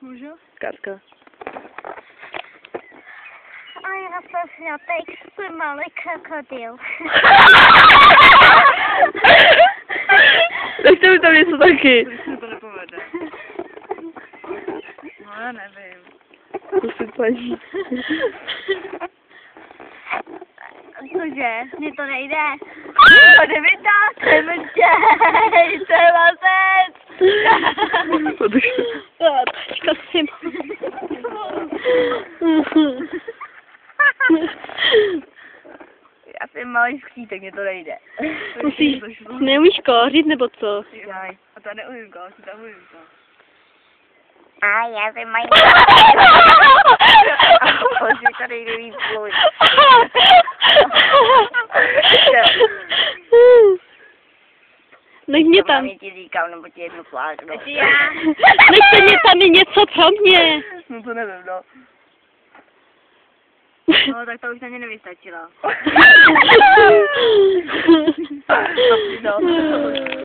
Můžu? Kárka. A já jsem sňatek, svůj malý krokodýl. Nechte mi tam něco taky. Když se to nepovede. No já nevím. Prosím, paní. Cože? Mně to nejde. Jde mi to, to je mrtěj, to je mazec. Tačka si Já jsem malý skřítek, mně to nejde. musíš, neumíš kouřit nebo co? Jaj, a to neumím kouřit, to umím to. A já jsem malý. Bože, to nejde víc mluvit. Nech mě tam. Já ti říkám, nebo ti jednu plážu. Nechte mě tam je něco pro mě. No to nevím, no. No, tak to už na ně nevystačilo. No.